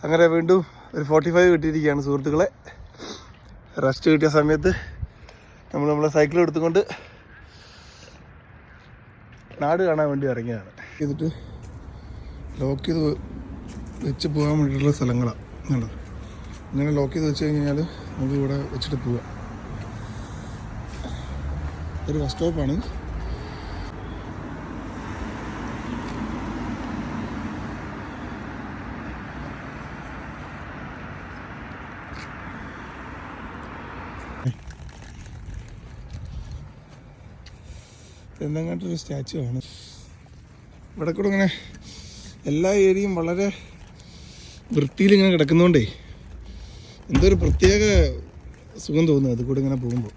അങ്ങനെ വീണ്ടും ഒരു 45 കിട്ടിയിരിക്കുകയാണ് സുഹൃത്തുക്കളെ. റെസ്റ്റ് കിട്ടിയ സമയത്ത് നമ്മളെ സൈക്കിൾ എടുത്തുകൊണ്ട് നാട് കാണാൻ വേണ്ടി ഇറങ്ങിയതാണ്. എന്നിട്ട് ലോക്ക് ചെയ്ത് വെച്ച് പോകാൻ വേണ്ടിയിട്ടുള്ള സ്ഥലങ്ങളാണ് കണ്ടോ. ഇങ്ങനെ ലോക്ക് ചെയ്ത് വെച്ച് കഴിഞ്ഞാൽ നമുക്ക് ഇവിടെ വെച്ചിട്ട് പോവാം. ഒരു ബസ് സ്റ്റോപ്പാണ്. എന്തെങ്കിലും സ്റ്റാച്ചു ആണ്. ഇവിടെ കൂടെ ഇങ്ങനെ എല്ലാ ഏരിയയും വളരെ വൃത്തിയിൽ ഇങ്ങനെ കിടക്കുന്നതുകൊണ്ടേ എന്തോ ഒരു പ്രത്യേക സുഖം തോന്നുന്നു അത് കൂടെ ഇങ്ങനെ പോകുമ്പോൾ.